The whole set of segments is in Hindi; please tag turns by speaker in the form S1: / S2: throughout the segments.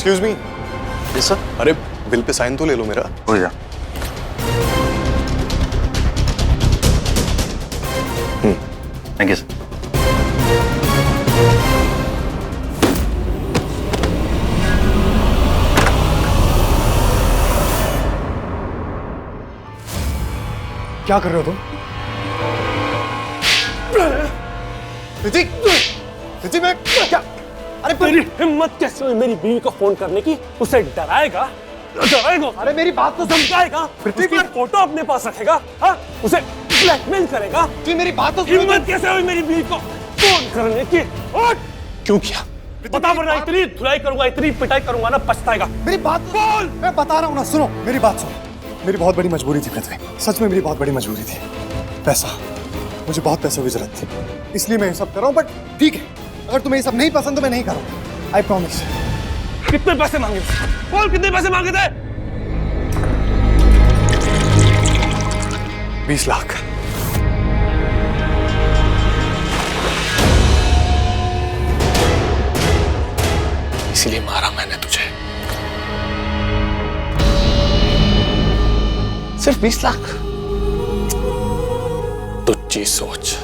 S1: Excuse me.
S2: Yes sir.
S1: अरे बिल पे साइन तो ले लो मेरा।
S2: हो जा। Thank you sir.
S3: क्या कर रहे हो तुम? ऋतिक, ऋतिक मैं क्या?
S4: अरे तेरी हिम्मत कैसे हुई मेरी बीवी को फोन करने की? उसे डराएगा? डराएगा?
S3: अरे मेरी बात तो
S4: समझाएगा? उसकी फोटो अपने पास रखेगा? हाँ? उसे ब्लैकमेल करेगा?
S3: तू मेरी बात तो
S4: हिम्मत कैसे हुई मेरी बीवी को फोन करने की? और क्यों किया? बता, वरना इतनी धुलाई करूंगा, इतनी पिटाई करूंगा ना, पछताएगा।
S3: मेरी बात बोल। मैं बता रहा हूँ ना, सुनो मेरी बात सुनो। मेरी बहुत बड़ी मजबूरी थी पृथ्वी, सच में मेरी बहुत बड़ी मजबूरी थी। पैसा, मुझे बहुत पैसों की जरूरत थी, इसलिए मैं ये सब कर रहा हूँ। बट ठीक है, अगर तुम्हें ये सब नहीं पसंद तो मैं नहीं करूँगा, आई प्रॉमिस।
S4: कितने पैसे मांगे? बोल, कितने पैसे मांगे थे?
S1: 20 लाख।
S4: इसीलिए मारा मैंने तुझे। सिर्फ 20 लाख? तुच्ची सोच,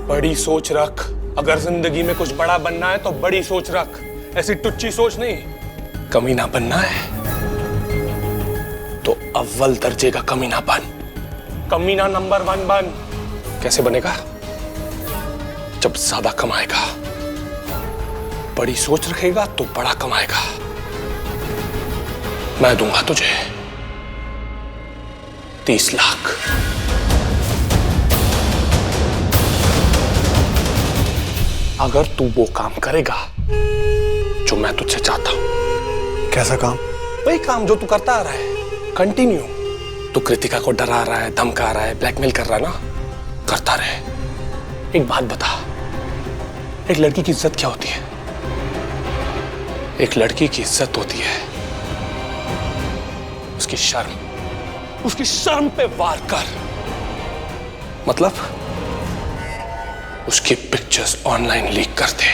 S4: बड़ी सोच रख। अगर जिंदगी में कुछ बड़ा बनना है तो बड़ी सोच रख, ऐसी टुच्ची सोच नहीं। कमीना बनना है तो अव्वल दर्जे का कमीना बन, कमीना नंबर 1 बन। कैसे बनेगा? जब ज्यादा कमाएगा, बड़ी सोच रखेगा तो बड़ा कमाएगा। मैं दूंगा तुझे 30 लाख। अगर तू वो काम करेगा जो मैं तुझसे चाहता हूं।
S1: कैसा काम?
S4: वही काम जो तू करता आ रहा है, कंटिन्यू। तू कृतिका को डरा रहा है, धमका रहा है, ब्लैकमेल कर रहा है ना, करता रहे। एक बात बता, एक लड़की की इज्जत क्या होती है? एक लड़की की इज्जत होती है उसकी शर्म। उसकी शर्म पे वार कर, मतलब उसकी पिक्चर्स ऑनलाइन लीक कर दे।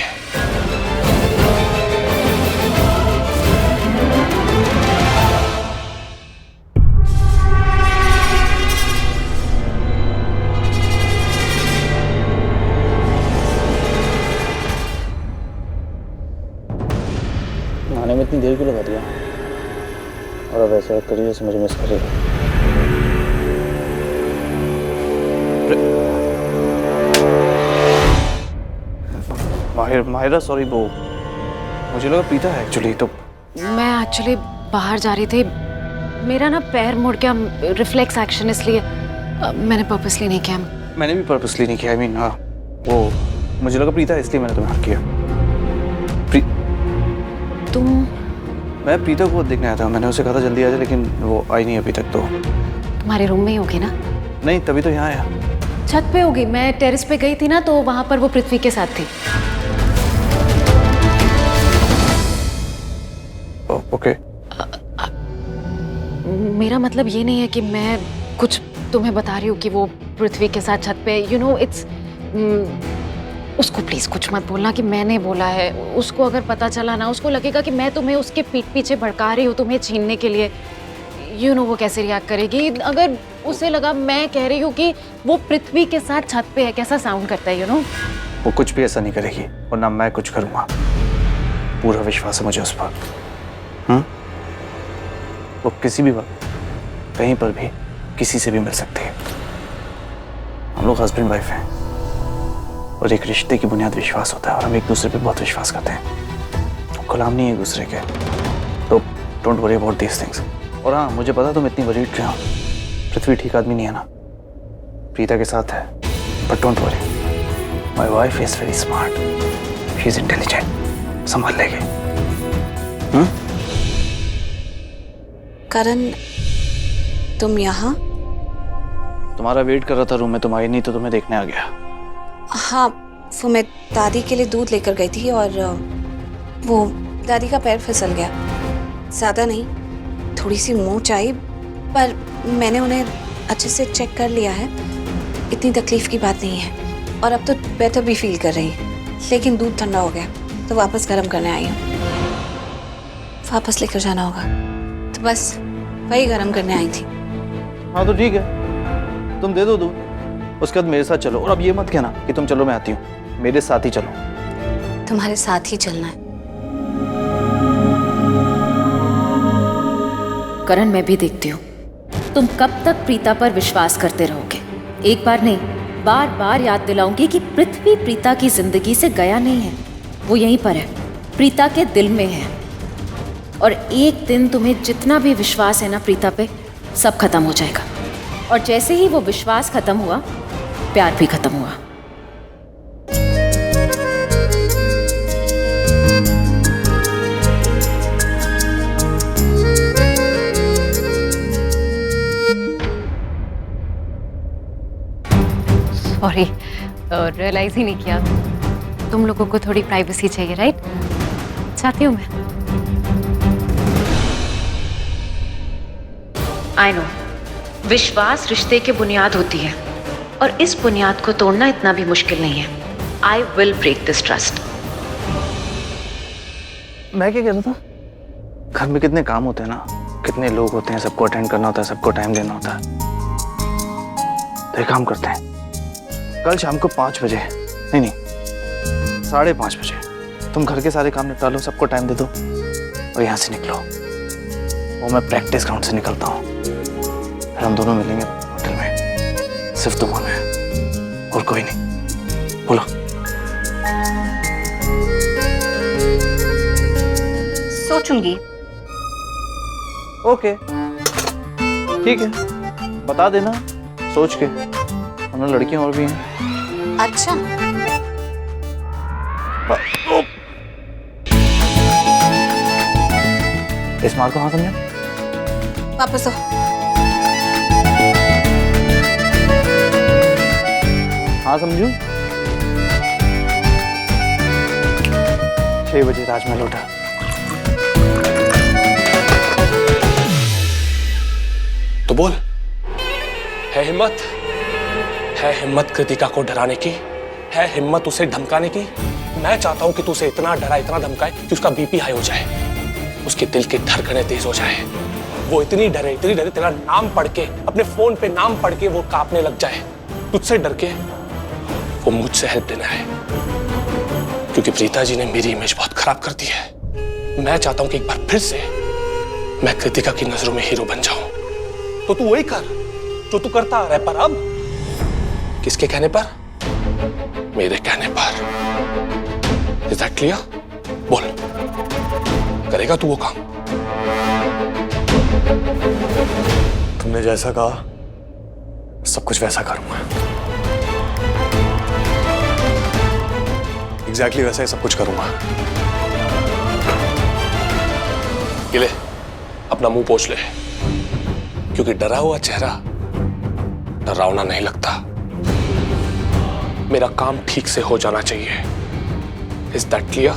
S5: आने में इतनी देर क्यों लगा दिया? और अब ऐसा करिए जैसे मुझे मिस करेगा। माहिरा सॉरी, वो मुझे लगा प्रीता है एक्चुअली। तो
S6: मैं एक्चुअली बाहर जा रही थी, मेरा ना पैर मुड़ गया, रिफ्लेक्स एक्शन, इसलिए मैंने पर्पसली नहीं किया।
S5: मैंने भी पर्पसली नहीं किया। आई मीन वो मुझे लगा प्रीता है इसलिए मैंने तुम्हें किया।
S6: तुम?
S5: मैं प्रीता को देखने आया था, मैंने उसे कहा था जल्दी आ जाए, लेकिन वो आई नहीं अभी तक। तो
S6: तुम्हारे रूम में ही होगी ना?
S5: नहीं, तभी तो यहाँ आया।
S6: छत पे होगी, मैं टेरेस पे गई थी ना, तो वहां पर वो पृथ्वी के साथ थी।
S5: ओके।
S6: मेरा मतलब ये नहीं है कि मैं कुछ तुम्हें बता रही हूँ कि वो पृथ्वी के साथ छत पे, यू नो, इट्स उसको प्लीज कुछ मत बोलना कि मैंने बोला है। उसको अगर पता चला ना, उसको लगेगा कि मैं तुम्हें उसके पीठ पीछे भड़का रही हूँ तुम्हें छीनने के लिए। यू नो वो कैसे रिएक्ट करेगी अगर उसे लगा मैं कह रही हूँ कि वो पृथ्वी के साथ छत पे है। कैसा साउंड करता है, यू नो?
S5: वो कुछ भी ऐसा नहीं करेगी, और ना मैं कुछ करूँगा। पूरा विश्वास है मुझे उस पर। वो किसी भी वक्त, कहीं पर भी, किसी से भी मिल सकती है। हम लोग हस्बैंड वाइफ हैं, और एक रिश्ते की बुनियाद विश्वास होता है, और हम एक दूसरे पे बहुत विश्वास करते हैं। गुलाम नहीं है एक दूसरे के। तो don't worry about these things. और हाँ, मुझे पता तुम इतनी वरीड क्यों हो। पृथ्वी ठीक आदमी नहीं है ना, प्रीता के साथ है। But don't worry, my wife is very smart, she is intelligent, संभाल लेगी।
S7: करण, तुम यहाँ?
S5: तुम्हारा वेट कर रहा था रूम में, तुम आई नहीं तो तुम्हें देखने आ गया।
S7: हाँ, वो मैं दादी के लिए दूध लेकर गई थी, और वो दादी का पैर फिसल गया। ज़्यादा नहीं, थोड़ी सी मोच आई, पर मैंने उन्हें अच्छे से चेक कर लिया है, इतनी तकलीफ की बात नहीं है। और अब तो बेहतर भी फील कर रही है, लेकिन दूध ठंडा हो गया। तो वापस गर्म करने आई हूँ। वापस लेकर जाना होगा तो बस वही गर्म करने आई थी।
S5: हाँ तो ठीक है, तुम दे दो दूध, उसके बाद मेरे साथ चलो। और अब ये मत कहना कि तुम चलो मैं आती हूँ, मेरे साथ ही चलो।
S7: तुम्हारे साथ ही चलना है।
S8: करण, मैं भी देखती हूँ तुम कब तक प्रीता पर विश्वास करते रहोगे। एक बार नहीं, बार बार याद दिलाऊंगी कि पृथ्वी प्रीता की जिंदगी से गया नहीं है, वो यहीं पर है, प्रीता के दिल में है। और एक दिन तुम्हें जितना भी विश्वास है ना प्रीता पे, सब खत्म हो जाएगा। और जैसे ही वो विश्वास खत्म हुआ, प्यार भी खत्म हुआ।
S6: सॉरी, रियलाइज ही नहीं किया। तुम लोगों को थोड़ी प्राइवेसी चाहिए, राइट? चाहती हूँ मैं। आई नो, विश्वास रिश्ते की बुनियाद होती है और इस बुनियाद को तोड़ना इतना भी मुश्किल नहीं है। I will break this trust.
S5: मैं क्या कह रहा था, घर में कितने काम होते हैं ना, कितने लोग होते हैं, सबको अटेंड करना होता है, सबको टाइम देना होता है। तो एक काम करते हैं, कल शाम को 5 बजे, नहीं 5:30 बजे तुम घर के सारे काम निपटा लो, सबको टाइम दे दो और यहाँ से निकलो। वो मैं प्रैक्टिस ग्राउंड से निकलता हूँ, फिर हम दोनों मिलेंगे होटल में, सिर्फ तुम और मैं, और कोई नहीं। बोलो।
S7: सोचूंगी।
S5: ओके, ठीक है, बता देना सोच के, वरना लड़कियां और भी हैं।
S7: अच्छा,
S5: इस मार को हाँ समझा?
S7: वापस हो।
S5: हाँ समझू। 6 बजे राजमहल उठा।
S4: तो बोल, है हिम्मत? है हिम्मत कृतिका को डराने की? है हिम्मत उसे धमकाने की? मैं चाहता हूं कि तू उसे इतना डराए, इतना धमकाए कि उसका बीपी हाई हो जाए, उसके दिल की धड़कनें तेज हो जाए, वो इतनी डरे तेरा नाम पढ़ के, अपने फोन पे नाम पढ़ के वो कांपने लग जाए। तुझसे डर के वो मुझसे हेल्प लेना है, क्योंकि प्रीता जी ने मेरी इमेज बहुत खराब कर दी है। मैं चाहता हूं कि एक बार फिर से मैं कृतिका की नजरों में हीरो बन जाऊं। तो तू वही कर जो तू करता आ रहा है, पर अब किसके कहने पर? मेरे कहने पर। Is that clear? बोल, करेगा तू वो काम?
S1: तुमने जैसा कहा सब कुछ वैसा करूंगा। एग्जैक्टली वैसा ही सब कुछ करूंगा।
S4: ये ले, अपना मुंह पोंछ ले, क्योंकि डरा हुआ चेहरा डरावना नहीं लगता। मेरा काम ठीक से हो जाना चाहिए। Is that clear?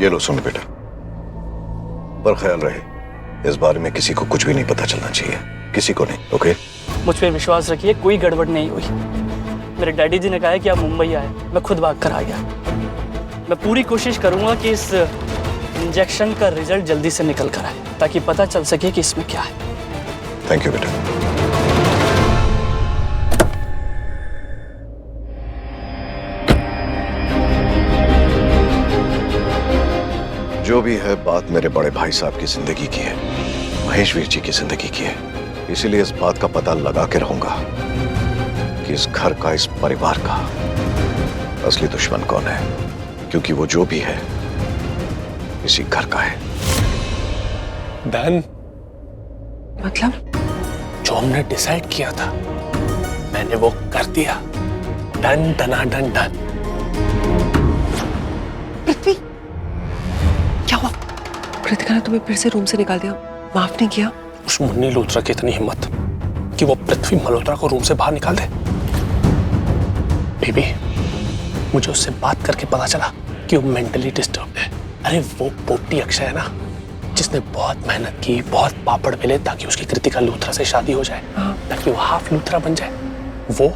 S9: ये लो सुन बेटा, पर ख्याल रहे इस बारे में किसी को कुछ भी नहीं पता चलना चाहिए, किसी को नहीं। ओके?
S10: मुझ पे विश्वास रखिए, कोई गड़बड़ नहीं हुई। मेरे डैडी जी ने कहा है कि आप मुंबई आए, मैं खुद भाग कर आ गया। मैं पूरी कोशिश करूंगा कि इस इंजेक्शन का रिजल्ट जल्दी से निकल कर आए, ताकि पता चल सके कि इसमें क्या है।
S9: थैंक यू बेटा। जो भी है बात मेरे बड़े भाई साहब की जिंदगी की है, महेश वीर जी की जिंदगी की है। इसीलिए इस बात का पता लगा के रहूंगा कि इस घर का, इस परिवार का असली दुश्मन कौन है, क्योंकि वो जो भी है इसी घर का है।
S4: डन।
S7: मतलब?
S4: जो हमने डिसाइड किया था मैंने वो कर दिया। डन डना डन डन।
S11: पृथ्वी, क्या हुआ? कृतिका ने तुम्हें फिर से रूम से निकाल दिया, माफ नहीं किया?
S4: उस मुन्नी लूथरा की इतनी हिम्मत कि वो पृथ्वी मल्होत्रा को रूम से बाहर निकाल दे। बेबी, मुझे उससे बात करके पता चला कि वो मेंटली डिस्टर्ब्ड है। अरे वो पोपटी अक्षय है ना, जिस जिसने बहुत मेहनत की, बहुत पापड़ बेले ताकि उसकी कृतिका लूथरा से शादी हो जाए, ताकि वो हाफ लूथरा बन जाए, वो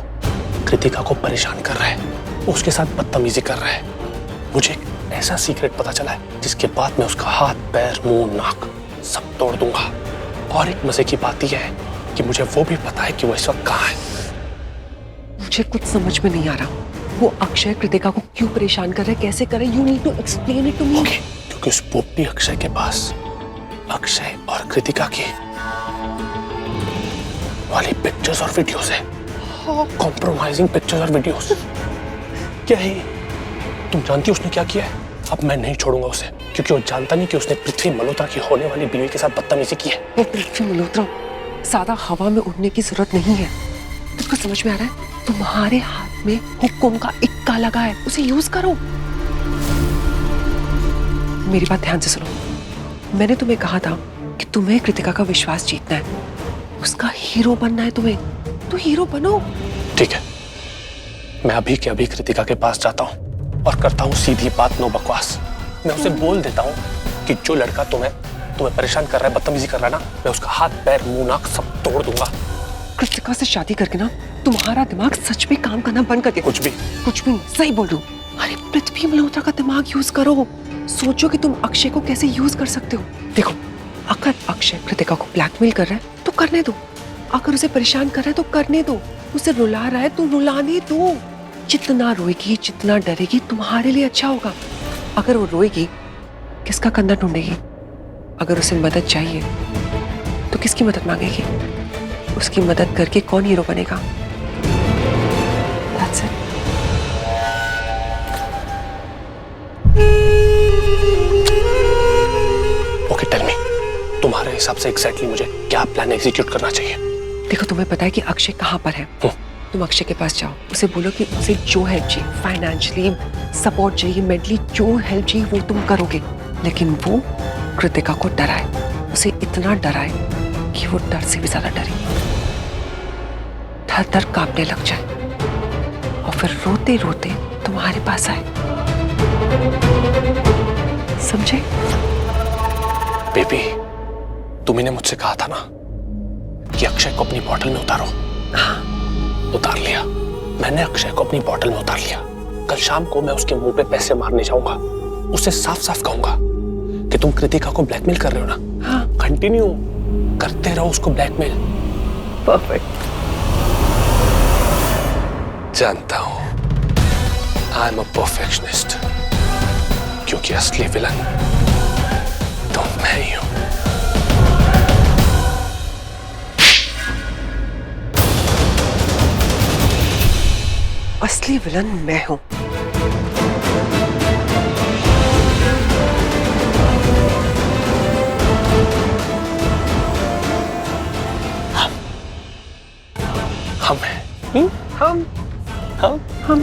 S4: कृतिका को परेशान कर रहा है, उसके साथ बदतमीजी कर रहा है। मुझे एक ऐसा सीक्रेट पता चला है जिसके बाद मैं उसका हाथ, पैर, मुंह, नाक सब तोड़ दूंगा। और एक मजे की बात यह है कि मुझे वो भी पता है कि वो इस वक्त कहाँ है।
S11: मुझे कुछ समझ में नहीं आ रहा, वो अक्षय कृतिका को क्यों परेशान कर रहा है, कैसे कर रहा है? You need to explain it to me.
S4: क्योंकि उस पोपटी अक्षय के पास अक्षय और कृतिका की वाली पिक्चर्स और वीडियोस है, कॉम्प्रोमाइजिंग पिक्चर्स और वीडियोस। क्या है ये? तुम जानती हो उसने क्या किया है? अब मैं नहीं छोड़ूंगा उसे, क्योंकि वो जानता नहीं कि उसने पृथ्वी मल्होत्रा की होने वाली बीवी के साथ बदतमीजी की है।
S11: वो पृथ्वी मल्होत्रा ज्यादा हवा में उड़ने की जरूरत नहीं है। तुझको समझ में आ रहा है? तुम्हारे हाथ में हुक्म का इक्का लगा है, उसे यूज करो। मेरी बात ध्यान से सुनो। मैंने तुम्हें कहा था कि तुम्हें कृतिका का विश्वास जीतना है, उसका हीरो बनना है तुम्हें, तो हीरो बनो।
S4: ठीक है, मैं अभी के अभी कृतिका के पास जाता हूँ और करता हूँ सीधी बात, नो बकवास। मैं उसे बोल देता हूँ कि जो लड़का तुम्हें परेशान कर रहा है, बदतमीजी कर रहा है ना, मैं उसका हाथ, पैर, मुंह, नाक सब तोड़ दूंगा।
S11: कृतिका से शादी करके ना तुम्हारा दिमाग सच में काम करना बंद कर दिया।
S4: कुछ भी
S11: नहीं, सही बोल रही हूँ। अरे पृथ्वी मल्होत्रा का दिमाग यूज करो, सोचो कि तुम अक्षय को कैसे यूज कर सकते हो। देखो, अगर अक्षय कृतिका को ब्लैकमेल कर रहा है तो करने दो, अगर उसे परेशान कर रहा है तो करने दो, उसे रुला रहा है तो रुलाने दो। जितना रोएगी, जितना डरेगी, तुम्हारे लिए अच्छा होगा। अगर वो रोएगी, किसका कंधा ढूंढेगी? अगर उसे मदद चाहिए तो किसकी मदद मांगेगी? उसकी मदद करके कौन हीरो बनेगा? That's it.
S4: Okay, tell me, तुम्हारे हिसाब से एग्जैक्टली मुझे क्या प्लान एग्जीक्यूट करना चाहिए?
S11: देखो, तुम्हें पता है कि अक्षय कहाँ पर है। तुम अक्षय के पास जाओ, उसे बोलो कि उसे जो हेल्प चाहिए, फाइनेंशियली सपोर्ट चाहिए, मेंटली जो हेल्प चाहिए वो तुम करोगे, लेकिन वो कृतिका को डराए, उसे इतना डराए कि वो डर से भी ज्यादा डरे, थर थर कांपने लग जाए और फिर रोते रोते तुम्हारे पास आए। समझे?
S4: बेबी, तुम्ही ने मुझसे कहा था ना कि अक्षय को अपनी बॉटल में उतारो।
S11: हाँ,
S4: उतार लिया। मैंने अक्षय को अपनी बॉटल में उतार लिया। कल शाम को मैं उसके मुंह पे पैसे मारने जाऊंगा, उसे साफ साफ कहूंगा कि तुम कृतिका को ब्लैकमेल कर रहे हो ना।
S11: हाँ,
S4: कंटिन्यू करते रहो उसको ब्लैकमेल।
S11: परफेक्ट।
S4: जानता हूं, आई एम अ परफेक्शनिस्ट, क्योंकि असली विलन तो मैं ही हूं।
S11: असली विलन मैं हूं।
S4: हम हैं।
S11: हम